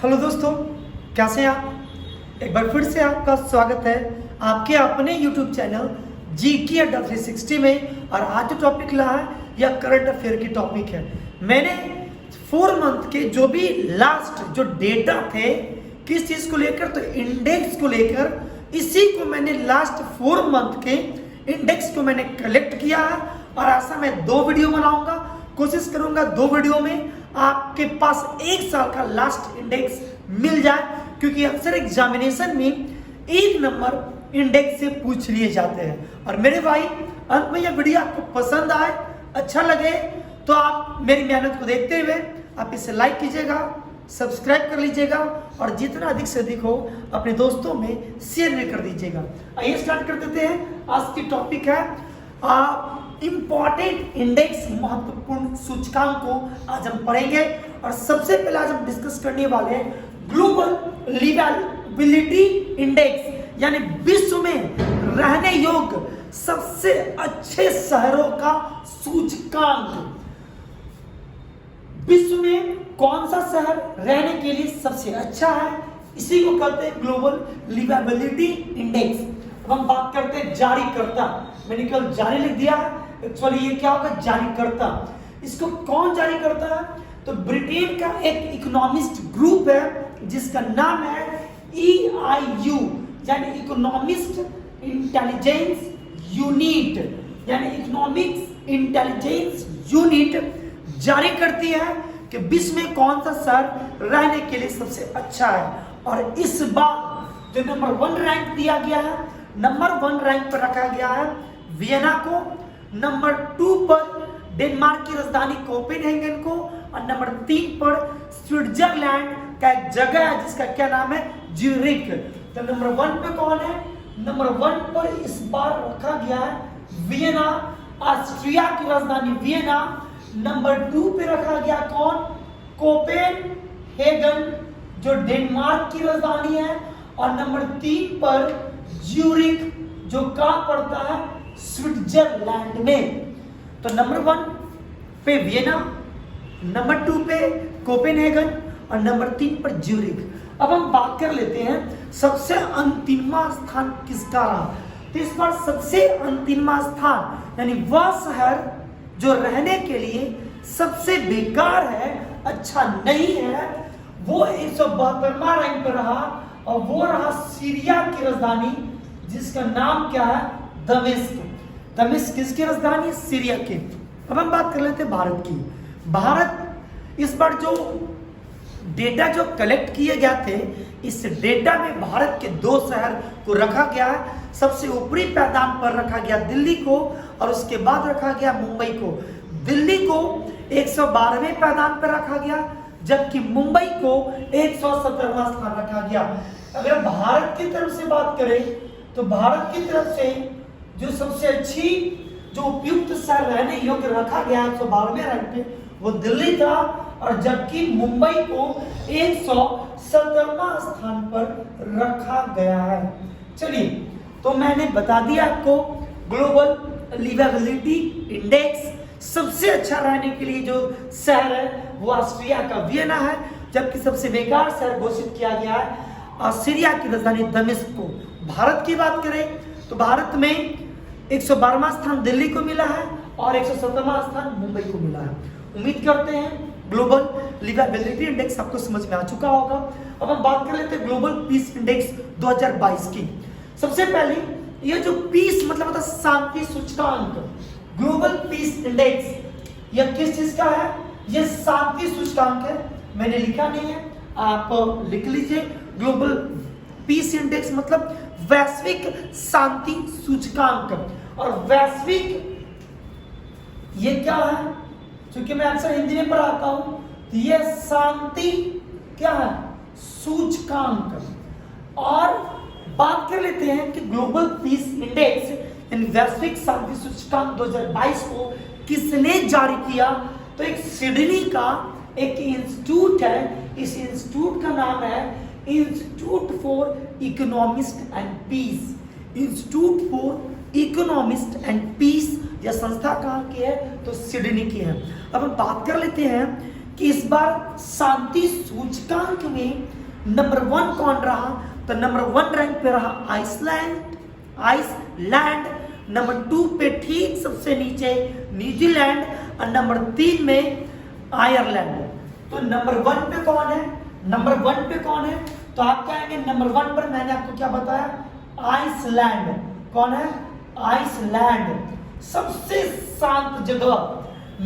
Hello दोस्तों, कैसे हैं आप। एक बार फिर से आपका स्वागत है आपके अपने YouTube चैनल GK अड्डा 360 में। और आज जो टॉपिक रहा है यह करंट अफेयर की टॉपिक है। मैंने 4 मंथ के जो भी लास्ट जो डेटा थे किस चीज़ को लेकर, तो इंडेक्स को लेकर, इसी को मैंने लास्ट 4 मंथ के इंडेक्स को मैंने कलेक्ट किया है। और ऐसा मैं 2 वीडियो बनाऊंगा, कोशिश करूंगा 2 वीडियो में आपके पास 1 साल का लास्ट इंडेक्स मिल जाए, क्योंकि अक्सर एग्जामिनेशन में 1 नंबर इंडेक्स से पूछ लिए जाते हैं। और मेरे भाई, अंत में यह वीडियो आपको पसंद आए, अच्छा लगे तो आप मेरी मेहनत को देखते हुए आप इसे लाइक कीजिएगा, सब्सक्राइब कर लीजिएगा और जितना अधिक से अधिक हो अपने दोस्तों में शेयर भी कर दीजिएगा। आइए स्टार्ट कर देते हैं। आज की टॉपिक है इंपॉर्टेंट इंडेक्स, महत्वपूर्ण सूचकांक को आज हम पढ़ेंगे। और सबसे पहले आज हम डिस्कस करने वाले हैं ग्लोबल लिवेबिलिटी इंडेक्स, यानी विश्व में रहने योग्य सबसे अच्छे शहरों का सूचकांक। विश्व में कौन सा शहर रहने के लिए सबसे अच्छा है, इसी को कहते हैं ग्लोबल लिवेबिलिटी इंडेक्स। अब हम बात करते हैं जारीकर्ता। मैंने कल जारी लिख दिया है, एक्चुअली ये क्या होगा, जारीकर्ता। इसको कौन जारी करता है, तो ब्रिटेन का एक इकोनॉमिस्ट ग्रुप है जिसका नाम है EIU, यानी इकोनॉमिस्ट इंटेलिजेंस यूनिट, यानी इकोनॉमिक्स इंटेलिजेंस यूनिट जारी करती है कि विश्व में कौन सा शहर रहने के लिए सबसे अच्छा है। और इस बार जो नंबर 1 रैंक दिया गया है, नंबर 1 रैंक पर रखा गया है वियना को, नंबर 2 पर डेनमार्क की राजधानी कोपेनहेगन को, और नंबर 3 पर स्विट्जरलैंड का एक जगह है जिसका क्या नाम है, ज्यूरिख। तो नंबर 1 पे कौन है, नंबर 1 पर इस बार रखा गया है वियना, ऑस्ट्रिया की राजधानी वियना। नंबर 2 पे रखा गया कौन, कोपेनहेगन जो डेनमार्क की राजधानी है, और नंबर 3 पर ज्यूरिख जो कहां पड़ता है, स्विट्जरलैंड में। तो नंबर 1 पे वियना, नंबर 2 पे कोपेनहेगन और नंबर 3 पर ज्यूरिख। अब हम बात कर लेते हैं सबसे अंतिमवा स्थान किसका रहा। तो इस बार सबसे अंतिमवा स्थान, यानी वह शहर जो रहने के लिए सबसे बेकार है, अच्छा नहीं है, वो 172वां रैंक पर रहा। और वो रहा सीरिया की राजधानी जिसका नाम क्या है, दमिश्क। दमिश्क किसकी राजधानी, सीरिया की। अब हम बात कर लेते हैं भारत की। भारत इस बार जो डेटा जो कलेक्ट किए गए थे, इस डेटा में भारत के 2 शहर को रखा गया है। सबसे ऊपरी पैदान पर रखा गया दिल्ली को, और उसके बाद रखा गया मुंबई को। दिल्ली को 112वें पैदान पर रखा गया, जबकि मुंबई को 117वां स्थान रखा गया। अगर भारत की तरफ से बात करें तो भारत की तरफ से जो सबसे अच्छी जो उपयुक्त शहर रहने योग्य रखा गया 112वें रैंक पे वो दिल्ली था, और जबकि मुंबई को 117वां स्थान पर रखा गया है। चलिए, तो मैंने बता दिया आपको ग्लोबल लिवेबिलिटी इंडेक्स, सबसे अच्छा रहने के लिए जो शहर है वो ऑस्ट्रिया का वियना है, जबकि सबसे बेकार शहर घोषित किया गया है सीरिया की राजधानी दमिश्क को। भारत की बात करें तो भारत में 112वां स्थान दिल्ली को मिला है और 117वां स्थान मुंबई को मिला है। उम्मीद करते हैं ग्लोबल लिवेबिलिटी इंडेक्स आपको समझ में आ चुका होगा। अब हम बात कर लेते हैं ग्लोबल पीस इंडेक्स 2022 की। सबसे पहले ये जो पीस मतलब होता है शांति सूचकांक, ग्लोबल पीस इंडेक्स यह किस चीज का है, यह शांति सूचकांक है। मैंने लिखा नहीं है, आप लिख लीजिए। ग्लोबल पीस इंडेक्स मतलब वैश्विक शांति सूचकांक। और वैश्विक ये क्या है, क्योंकि मैं अक्सर हिंदी में पढ़ाता हूं, तो ये शांति क्या है, सूचकांक। और बात कर लेते हैं कि ग्लोबल पीस इंडेक्स यानी वैश्विक शांति सूचकांक 2022 को किसने जारी किया, तो एक सिडनी का एक इंस्टीट्यूट है। इस इंस्टीट्यूट का नाम है institute for economist and peace. Institute for economist and peace, यह संस्था कहाँ की है, तो सिडनी की है। अब हम बात कर लेते हैं कि इस बार शांति सूचकांक में नंबर 1 कौन रहा, तो नंबर 1 रैंक पे रहा आइसलैंड, नंबर 2 पे ठीक सबसे नीचे न्यूजीलैंड और नंबर 3 में आयरलैंड। तो नंबर 1 पे कौन है, नंबर 1 पे कौन है, तो आप कहेंगे नंबर 1 पर मैंने आपको क्या बताया, आइसलैंड। कौन है, आइसलैंड, सबसे शांत जगह।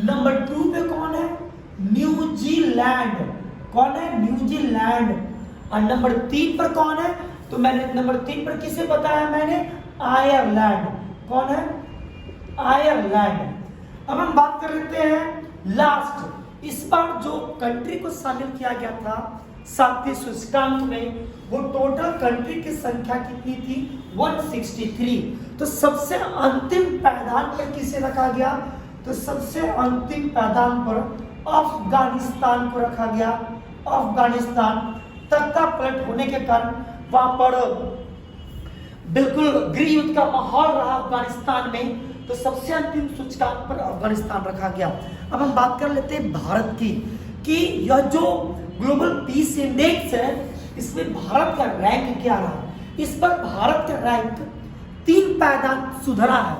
नंबर 2 पे कौन है, न्यूजीलैंड। कौन है, न्यूजीलैंड। और नंबर 3 पर कौन है, तो मैंने नंबर 3 पर किसे बताया मैंने, आयरलैंड। कौन है, आयरलैंड। अब हम बात कर लेते हैं लास्ट, इस बार जो कंट्री को शामिल किया गया था शांति सूचकांक में, वो टोटल कंट्री की संख्या कितनी थी, 163। तो सबसे अंतिम पायदान पर किसे रखा गया, तो सबसे अंतिम पायदान पर अफगानिस्तान को रखा गया। अफगानिस्तान तख्ता पलट होने के कारण वहां पर बिल्कुल गृह युद्ध का माहौल रहा अफगानिस्तान में, तो सबसे अंतिम सूचकांक पर अफगानिस्तान रखा गया। अब हम बात कर लेते हैं भारत की, कि यह जो ग्लोबल पीस इंडेक्स है, इसमें भारत का रैंक क्या रहा। इस पर भारत का रैंक 3 पायदान सुधरा है।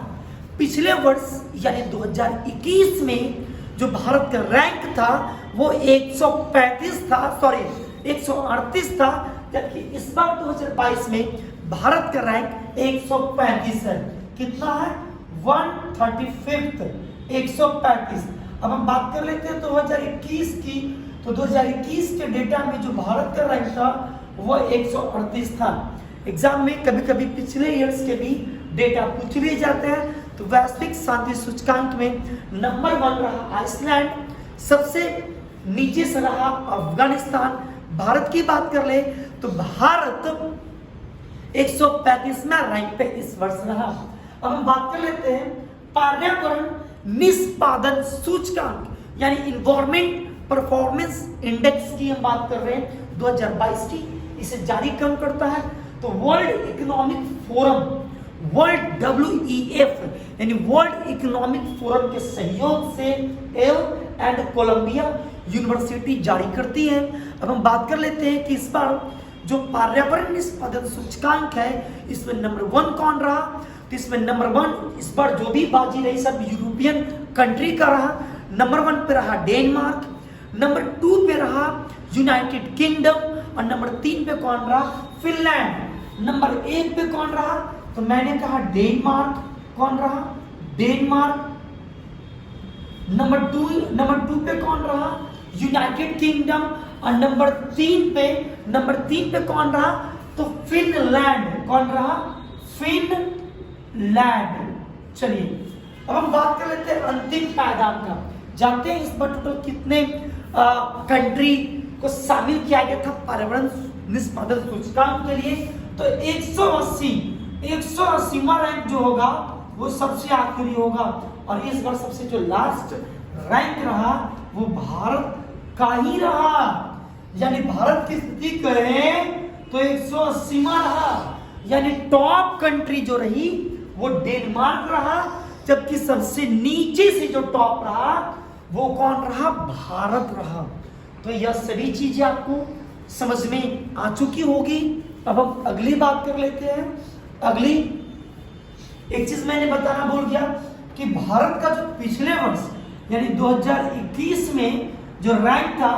पिछले वर्ष यानी 2021 में जो भारत का रैंक था वो 138 था, सॉरी 138 था, जबकि इस बार 2022 में भारत का रैंक 135 है। कितना है, 135, 135। अब हम बात कर लेते हैं 2021 की, तो 2021 के डेटा में जो भारत का रैंक था वो 138 था। एग्जाम में कभी कभी पिछले ईयर्स के भी डेटा पूछ लिए जाते हैं। तो वैश्विक शांति सूचकांक में नंबर 1 रहा आइसलैंड, सबसे नीचे से रहा अफगानिस्तान। भारत की बात कर ले तो भारत 135वां रैंक पे इस वर्ष रहा। अब हम बात कर लेते हैं पर्यावरण निष्पादन सूचकांक, यानी इन्वायरमेंट परफॉर्मेंस इंडेक्स की हम बात कर रहे हैं 2022 की। इसे जारी कौन करता है, तो world economic forum, world WEF यानी वर्ल्ड इकोनॉमिक फोरम के सहयोग से येल एंड कोलंबिया यूनिवर्सिटी जारी करती है। अब हम बात कर लेते हैं कि इस बार जो पर्यावरण निष्पादन सूचकांक है, इसमें नंबर 1 कौन रहा, तो इसमें नंबर 1 इस बार जो भी बाजी रही सब यूरोपियन कंट्री का रहा। नंबर 1 पे रहा डेनमार्क, नंबर 2 पे रहा यूनाइटेड किंगडम और नंबर 3 पे कौन रहा, फिनलैंड। नंबर 1 पे कौन रहा, तो मैंने कहा डेनमार्क। कौन रहा, डेनमार्क। नंबर 2 पे कौन रहा, यूनाइटेड किंगडम और नंबर 3 पे कौन रहा, तो फिनलैंड। कौन रहा, फिनलैंड। चलिए अब हम बात कर लेते हैं अंतिम पायदान का। जानते हैं इस बार टोटल कितने कंट्री को शामिल किया गया था पर्यावरण निष्पादन सूचकांक के लिए, तो 180वां रैंक जो होगा वो सबसे आखिरी होगा। और इस बार सबसे जो लास्ट रैंक रहा वो भारत का ही रहा, यानी भारत की स्थिति करें तो 180वां रहा, यानी टॉप कंट्री जो रही वो डेनमार्क रहा, जबकि सबसे नीचे से जो टॉप रहा वो कौन रहा, भारत रहा। तो यह सभी चीजें आपको समझ में आ चुकी होगी। अब हम अगली बात कर लेते हैं। अगली एक चीज मैंने बताना भूल गया कि भारत का जो पिछले वर्ष यानी 2021 में जो रैंक था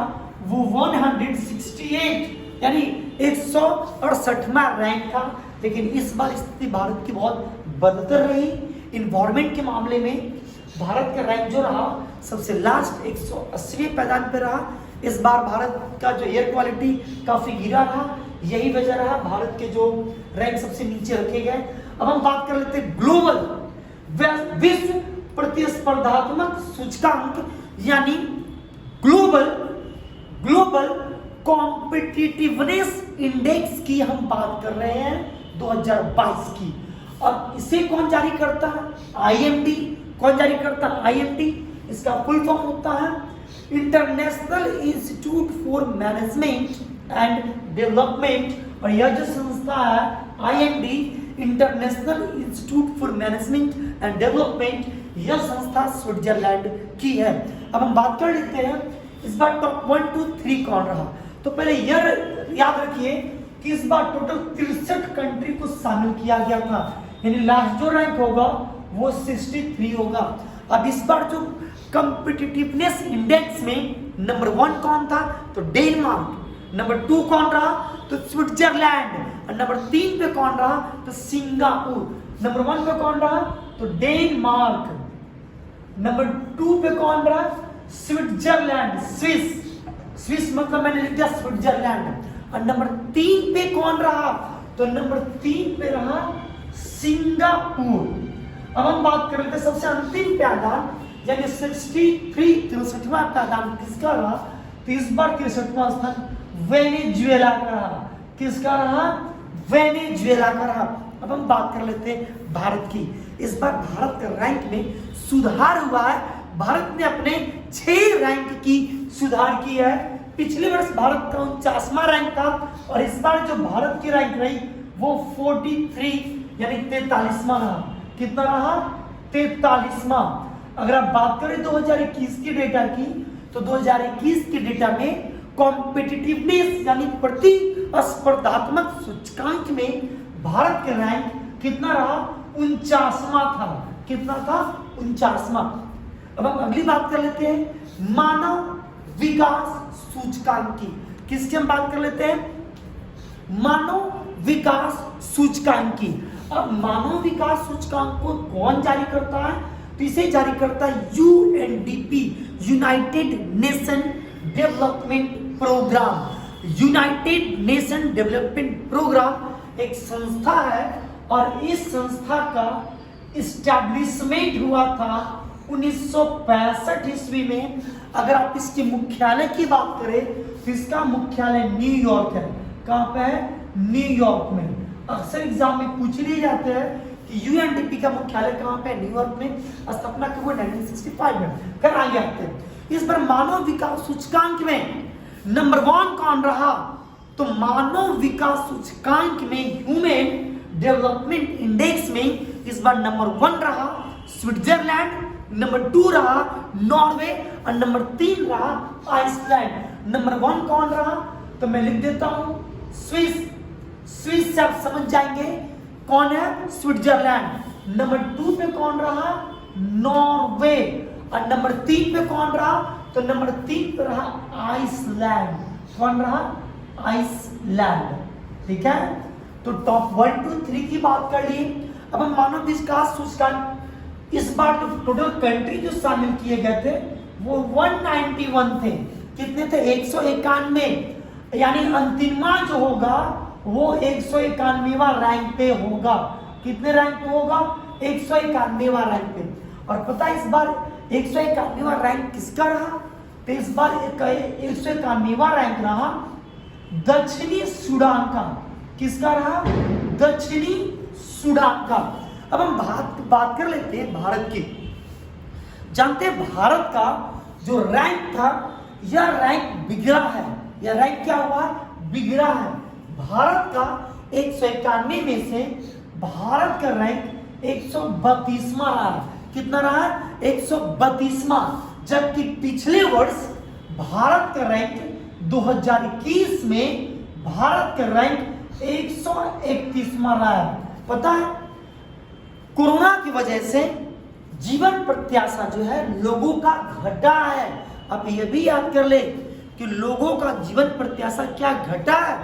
वो 168 यानी 168वां रैंक था, लेकिन इस बार स्थिति भारत की बहुत बदतर रही। इन्वायरमेंट के मामले में भारत का रैंक जो रहा सबसे लास्ट 180वें पायदान पे रहा। इस बार भारत का जो एयर क्वालिटी काफी गिरा रहा, यही वजह रहा भारत के जो रैंक सबसे नीचे रखे गए। अब हम बात कर लेते हैं ग्लोबल विश्व प्रतिस्पर्धात्मक सूचकांक यानी ग्लोबल कॉम्पिटिटिवनेस इंडेक्स की हम बात कर रहे हैं 2022 की। अब इसे कौन जारी करता है, IMD। कौन जारी करता है, IMD। इसका फुल फॉर्म होता है international institute for management and development. और यह जो संस्था है IMD, international institute for management and development, यह संस्था स्विट्जरलैंड की है। अब हम बात कर लेते हैं इस बार टॉप 1 2 3 कौन रहा? तो पहले यह याद रखिए कि इस बार टोटल 63 कंट्री को शामिल किया गया था, यानी लास्ट जो रैंक होगा वो 63 होगा। अब इस बार जो कॉम्पिटिटिवनेस इंडेक्स में नंबर 1 कौन था? तो डेनमार्क। नंबर 2 कौन रहा? तो स्विट्जरलैंड। और नंबर 3 पे कौन रहा? तो सिंगापुर। नंबर 1 पे कौन रहा? तो डेनमार्क। नंबर 2 पे कौन रहा? स्विट्जरलैंड, स्विस मतलब मैंने लिख दिया स्विट्जरलैंड। और नंबर 3 पे कौन रहा? तो नंबर 3 पे रहा सिंगापुर। अब हम बात कर लेते हैं सबसे अंतिम पायदान, यानी 63वां पायदान किसका रहा? तो इस बार 63वां स्थान वेनेजुएला का रहा। किसका रहा? वेनेजुएला का रहा। अब हम बात कर लेते हैं भारत की। इस बार भारत का रैंक में सुधार हुआ है। भारत ने अपने 6 रैंक की सुधार की है। पिछले वर्ष भारत का 49वां रैंक था और इस बार जो भारत की रैंक रही वो 43 यानी 43वां रहा। कितना रहा? 43वां। अगर आप बात करें 2021 की डेटा की, तो 2021 के डेटा में कॉम्पिटिटिवनेस यानी प्रतिस्पर्धात्मक सूचकांक में भारत का रैंक कितना रहा? 49वां था। कितना था? 49वां। अब हम अगली बात कर लेते हैं मानव विकास सूचकांक की। किसकी हम बात कर लेते हैं? मानव विकास सूचकांक की। अब मानव विकास सूचकांक को कौन जारी करता है? तो इसे जारी करता है UNDP, united nation development programme. United nation development programme एक संस्था है और इस संस्था का इस्टेब्लिशमेंट हुआ था 1965 ईस्वी में। अगर आप इसके मुख्यालय की बात करें तो इसका मुख्यालय न्यूयॉर्क है। कहां पे है? न्यूयॉर्क में। अक्सर एग्जाम में पूछ लिए जाते हैं कि यूएनडीपी का मुख्यालय कहां पे है? न्यूयॉर्क में। स्थापना कब हुई? 1965 में। फिर आगे आते हैं। इस बार मानव विकास सूचकांक में नंबर 1 कौन रहा? तो मानव विकास सूचकांक में ह्यूमन डेवलपमेंट इंडेक्स में इस बार नंबर 1 रहा स्विट्जरलैंड, नंबर 2 रहा नॉर्वे और नंबर 3 रहा आइसलैंड। नंबर 1 कौन रहा? तो मैं लिख देता हूं स्विस से आप समझ जाएंगे कौन है? स्विट्जरलैंड। नंबर 2 पे कौन रहा? नॉर्वे। और नंबर 3 पे कौन रहा? तो नंबर 3 पे रहा आइसलैंड। कौन रहा? आइसलैंड। ठीक है, तो टॉप 1 2 3 की बात कर ली। अब हम मानव विकास सूचकांक इस बार तो टोटल कंट्री जो शामिल किए गए थे वो 191 थे। कितने थे? 191। यानी अंतिमा जो होगा वो 191वां रैंक पे होगा। कितने रैंक पे होगा? 191वां रैंक पे। और पता है इस बार 191वां रैंक किसका रहा? तो इस बार 191वां रैंक रहा दक्षिणी सूडान का। किसका रहा? दक्षिणी सूडान का। अब हम बात कर लेते हैं भारत की। जानते हैं भारत का जो रैंक था यह रैंक बिगड़ा है। यह रैंक क्या हुआ? बिगड़ा है। भारत का 191 में से भारत का रैंक 132वां रहा। कितना रहा? 132वां। जबकि पिछले वर्ष भारत का रैंक 2021 में भारत का रैंक 131वां रहा है। पता है कोरोना की वजह से जीवन प्रत्याशा जो है लोगों का घटा है। आप ये भी याद कर ले कि लोगों का जीवन प्रत्याशा क्या घटा है।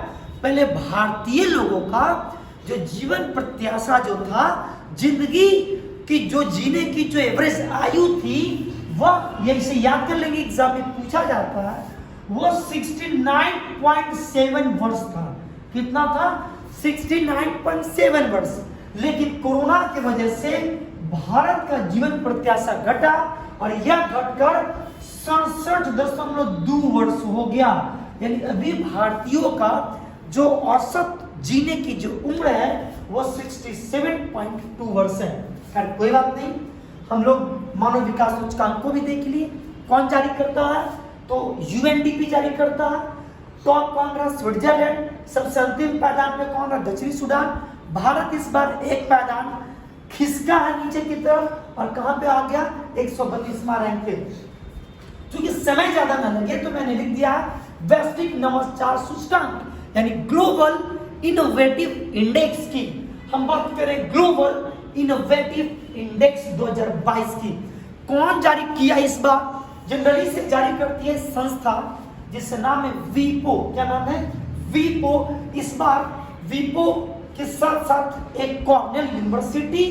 पहले भारतीय लोगों का जो जीवन प्रत्याशा जो था, जिंदगी की जो जीने की जो एवरेज आयु थी वह यही से याद कर लेंगे, एग्जाम में पूछा जाता है, वो 69.7 वर्ष था। कितना था? 69.7 वर्ष। लेकिन कोरोना की वजह से भारत का जीवन प्रत्याशा घटा और यह घटकर 67.2 वर्ष हो गया। यानी अभी भारतीयों का जो औसत जीने की जो उम्र है वो 67.2 वर्ष है। खैर कोई बात नहीं, हम लोग मानव विकास सूचकांक को भी देख लिए। कौन जारी करता है? तो यूएनडीपी जारी करता है। टॉप कौन रहा? स्विट्जरलैंड। सबसे अंतिम पायदान पे कौन रहा? दक्षिणी सूडान। भारत इस बार एक पायदान खिसका है नीचे की तरफ और कहां पे आ गया? 132वां रैंक पे। क्योंकि समय ज्यादा ना लगे तो मैंने लिख दिया वैश्विक नवाचार सूचकांक यानी ग्लोबल इनोवेटिव इंडेक्स की। हम बात करें ग्लोबल इनोवेटिव इंडेक्स 2022 की। कौन जारी किया इस बार? जनरली से जारी करती है संस्था जिसका नाम है वीपो। क्या नाम है? वीपो। इस बार वीपो के साथ साथ एक कॉर्नेल यूनिवर्सिटी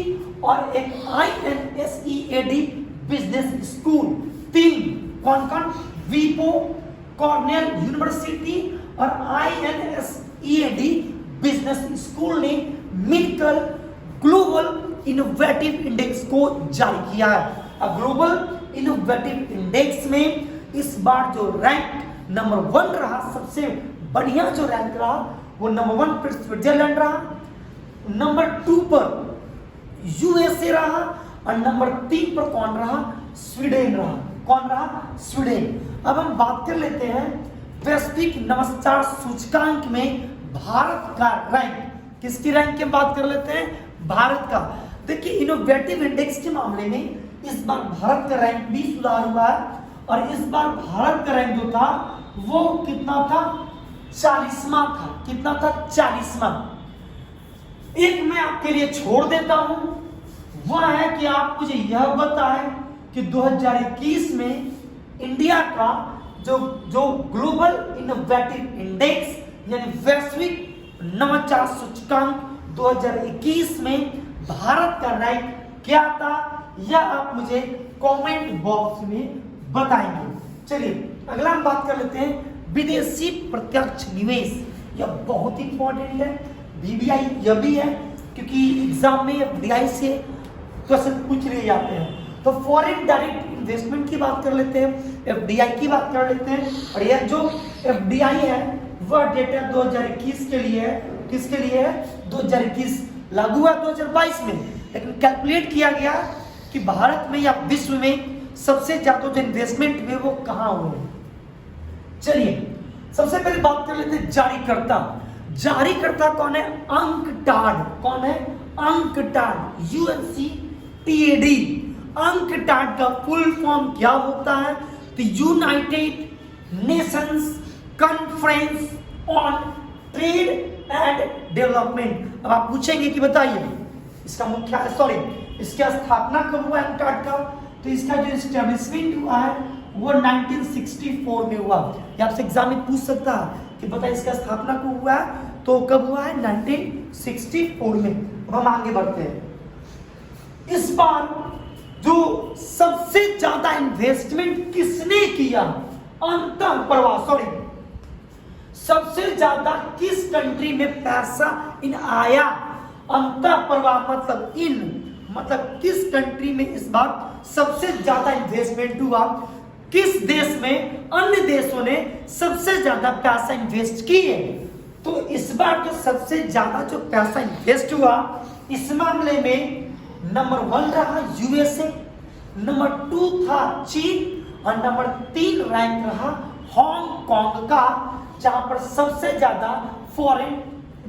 और एक INSEAD बिजनेस स्कूल, तीन कौन कौन? वीपो, कॉर्नेल यूनिवर्सिटी और INSEAD बिजनेस स्कूल ने मिलकर ग्लोबल इनोवेटिव इंडेक्स को जारी किया है। अब ग्लोबल इनोवेटिव इंडेक्स में इस बार जो रैंक नंबर 1 रहा, सबसे बढ़िया जो रैंक रहा वो नंबर 1 पर स्विट्जरलैंड रहा, नंबर 2 पर USA रहा और नंबर 3 पर कौन रहा? स्वीडन रहा। कौन रहा? स्वीडन। अब हम बात कर लेते हैं वैश्विक नवाचार सूचकांक में भारत का रैंक। किसकी रैंक की बात कर लेते हैं? भारत का। देखिए इनोवेटिव इंडेक्स के मामले में इस बार भारत का रैंक भी सुधार हुआ है और इस बार भारत का रैंक जो था वो कितना था? 40वां था। कितना था? 40वां। एक मैं आपके लिए छोड़ देता हूं, वह है कि आप मुझे यह बताएं कि 2021 में इंडिया का जो ग्लोबल इनोवेटिव इंडेक्स यानी वैश्विक नवाचार सूचकांक 2021 में भारत का रैंक क्या था, यह आप मुझे कमेंट बॉक्स में बताएंगे। चलिए अगला हम बात कर लेते हैं विदेशी प्रत्यक्ष निवेश। यह बहुत इंपॉर्टेंट है, VBI यह भी है क्योंकि एग्जाम में FDI से क्वेश्चन पूछ लिए जाते हैं। तो फॉरेन डायरेक्ट इन्वेस्टमेंट की बात कर लेते हैं, FDI की बात कर लेते हैं। और यह जो FDI है वह डेटा 2021 के लिए है। किसके लिए है? 2021 लागू है 2022 में, लेकिन कैलकुलेट किया गया कि भारत में या विश्व में सबसे ज्यादा जो इन्वेस्टमेंट हुए वो कहाँ हुए। चलिए सबसे पहले बात कर लेते हैं जारीकर्ता। जारीकर्ता कौन है? अंकटाड। कौन है? UNCTAD, UNCTAD। अंकटाड का फुल फॉर्म क्या होता है? तो United Nations conference on trade and development. अब आप पूछेंगे कि बताइए इसका मुख्य इसका स्थापना कब हुआ अंकटाड का? तो इसका जो एस्टेब्लिशमेंट हुआ है वो 1964 में हुआ। या आपसे एग्जाम में पूछ सकता है कि बताइए इसका स्थापना कब हुआ है? तो कब हुआ है? 1964 में। अब हम आगे बढ़ते हैं। इस बार जो सबसे ज्यादा इन्वेस्टमेंट किसने किया? सबसे ज्यादा किस कंट्री में पैसा इन आया? अंतःप्रवाह मतलब किस कंट्री में इस बार सबसे ज्यादा इन्वेस्टमेंट हुआ? किस देश में अन्य देशों ने सबसे ज्यादा पैसा इन्वेस्ट किए? तो इस बार जो सबसे ज्यादा जो पैसा इन्वेस्ट हुआ इस मामले में नंबर 1 रहा USA, नंबर 2 था चीन और नंबर 3 रैंक रहा हांगकांग का, जहां पर सबसे ज्यादा फॉरेन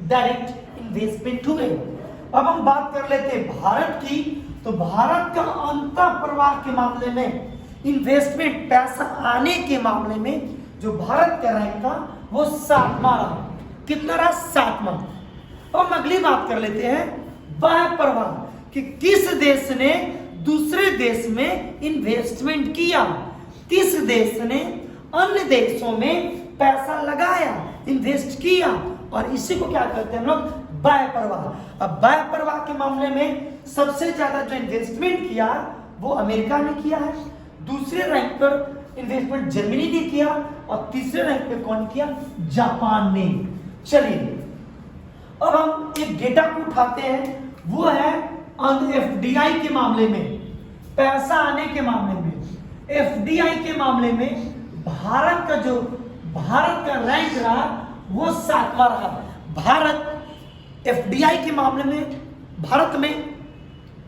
डायरेक्ट इन्वेस्टमेंट हुए। अब हम बात कर लेते हैं भारत की। तो भारत का अंतःप्रवाह के मामले में इन्वेस्टमेंट पैसा आने के मामले में जो भारत का रैंक था वो 7वां रहा। कितना रहा? 7वां। अब हम अगली बात कर लेते हैं बाह्य प्रवाह कि किस देश ने दूसरे देश में इन्वेस्टमेंट किया, किस देश ने अन्य देशों में पैसा लगाया, इन्वेस्ट किया, और इसी को क्या कहते हैं हम लोग? बाह्य प्रवाह। अब बाह्य प्रवाह के मामले में सबसे ज्यादा जो इन्वेस्टमेंट किया वो अमेरिका ने किया है, दूसरे रैंक पर इन्वेस्टमेंट जर्मनी ने किया और तीसरे रैंक पे कौन किया? जापान ने। चलिए अब हम एक डेटा को उठाते हैं, वो है FDI के मामले में, पैसा आने के मामले में। FDI के मामले में भारत का रैंक रहा वो 7वां रहा। भारत FDI के मामले में, भारत में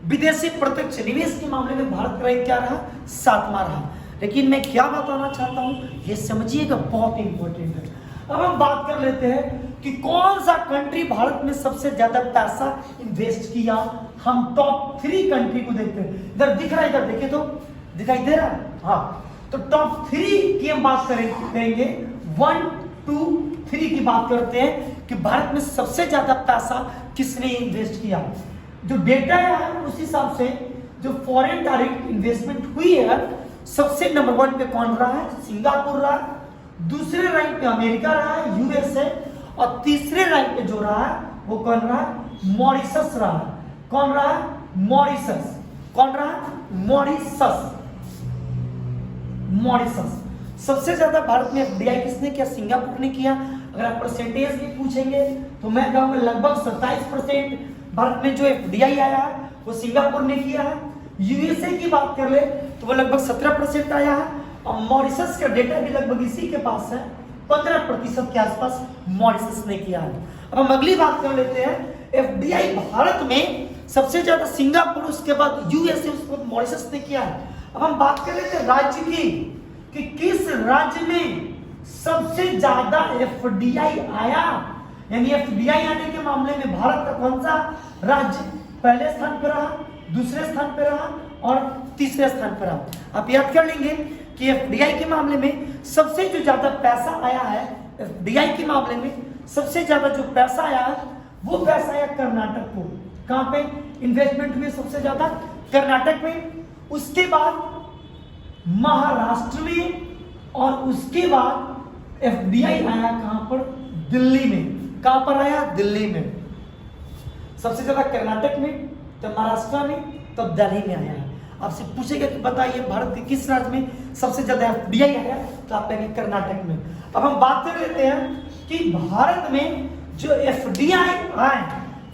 विदेशी प्रत्यक्ष निवेश के मामले में भारत का रैंक क्या रहा? 7वां रहा। लेकिन मैं क्या बताना चाहता हूं ये समझिएगा, बहुत इंपॉर्टेंट है। अब हम बात कर लेते हैं कि कौन सा कंट्री भारत में सबसे ज्यादा पैसा इन्वेस्ट किया। हम टॉप 3 कंट्री को देखते हैं। इधर दिख रहा है, इधर देखिए तो दिखाई दे रहा है। हाँ, तो टॉप 3 की हम बात करेंगे, 1 2 3 की बात करते हैं कि भारत में सबसे ज्यादा पैसा किसने इन्वेस्ट किया। जो डेटा है उस हिसाब से जो फॉरेन डायरेक्ट इन्वेस्टमेंट हुई है, सबसे नंबर 1 पे कौन रहा है? सिंगापुर रहा है, दूसरे रैंक पे अमेरिका रहा है, यूएसए, और तीसरे रैंक पे जो रहा है वो कौन रहा है? मॉरिशस रहा है। कौन रहा है? मॉरिशस। कौन रहा है? मॉरिशस। मॉरिशस। सबसे ज्यादा भारत में एफडीआई किसने किया? सिंगापुर ने किया। अगर आप परसेंटेज भी पूछेंगे तो मैं कहूंगा लगभग 27% भारत में जो एफडीआई आया है वो सिंगापुर ने किया है। यूएसए की बात कर ले तो वो लगभग 17% आया है, और मॉरिशस का डेटा भी लगभग इसी के पास है, 15% के आसपास मॉरिशस ने किया है। अब हम अगली बात कर लेते हैं, एफडीआई भारत में सबसे ज्यादा सिंगापुर, उसके बाद यूएसए, उसके बाद मॉरिशस ने किया है। अब हम बात कर लेते हैं राज्य की, कि किस राज्य में सबसे ज्यादा एफडीआई आया, यानी एफडीआई आने के मामले में भारत का कौन सा राज्य पहले स्थान पर रहा, दूसरे स्थान पर रहा और तीसरे स्थान पर रहा। आप याद कर लेंगे कि एफडीआई के मामले में सबसे जो ज्यादा पैसा आया है, एफडीआई के मामले में सबसे ज्यादा जो पैसा आया है वो पैसा आया कर्नाटक को। कहां पे इन्वेस्टमेंट हुई सबसे ज्यादा? कर्नाटक में। उसके बाद महाराष्ट्र में, और उसके बाद एफडीआई आया कहां पर? दिल्ली में। कहां पर आया? दिल्ली में। सबसे ज्यादा कर्नाटक में, तो महाराष्ट्र में, तो दिल्ली में आया है। आपसे पूछेगा कि बताइए भारत के किस राज्य में सबसे ज्यादा एफडीआई आया, तो आप कहेंगे कर्नाटक में। अब हम बात कर लेते हैं कि भारत में जो एफडीआई आए,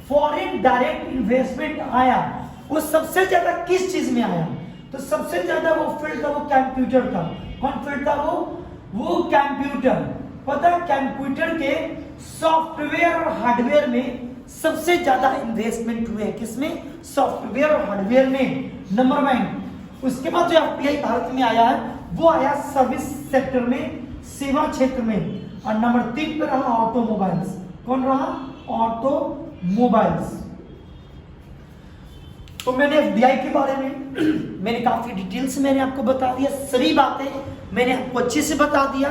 फॉरेन डायरेक्ट इन्वेस्टमेंट आया, वो सबसे ज्यादा किस चीज में आया? तो सबसे ज्यादा वो फील्ड था वो कंप्यूटर का। कौन फील्ड था वो कंप्यूटर। पता है कंप्यूटर के सॉफ्टवेयर और हार्डवेयर में सबसे ज्यादा इन्वेस्टमेंट हुए। किसमें? सॉफ्टवेयर और हार्डवेयर में, नंबर 1। उसके बाद जो एफडीआई भारत में आया है वो आया सर्विस सेक्टर में, सेवा क्षेत्र में, और नंबर 3 पे रहा ऑटोमोबाइल्स। कौन रहा? ऑटोमोबाइल्स। तो मैंने एफडीआई के बारे में मैंने काफी डिटेल से मैंने आपको बता दिया, सभी बातें मैंने आपको अच्छे से बता दिया।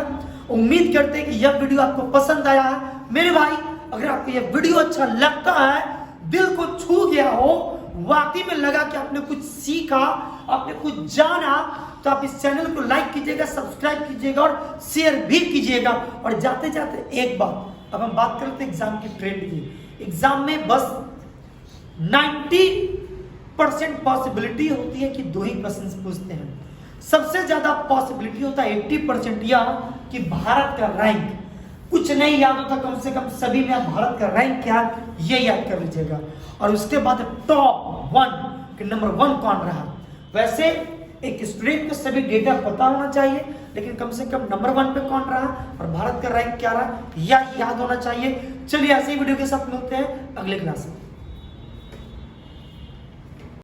उम्मीद करते हैं कि यह वीडियो आपको पसंद आया है। मेरे भाई, अगर आपको यह वीडियो अच्छा लगता है, दिल को छू गया हो, वाकई में लगा कि आपने कुछ सीखा, आपने कुछ जाना, तो आप इस चैनल को लाइक कीजिएगा, सब्सक्राइब कीजिएगा और शेयर भी कीजिएगा। और जाते जाते एक बात, अब हम बात करते हैं एग्जाम की ट्रेंड की। एग्जाम में बस 90% पॉसिबिलिटी होती है कि 2 ही क्वेश्चन पूछते हैं। सबसे ज्यादा पॉसिबिलिटी होता है 80% यह कि भारत का रैंक कुछ नहीं याद होता, कम से कम सभी में आप भारत का रैंक क्या ये याद कर लीजिएगा। और उसके बाद टॉप 1 कि नंबर 1 कौन रहा। वैसे एक स्टूडेंट को सभी डेटा पता होना चाहिए, लेकिन कम से कम नंबर 1 पे कौन रहा और भारत का रैंक क्या रहा यह याद होना चाहिए। चलिए ऐसे ही वीडियो के साथ मिलते हैं अगले क्लास में।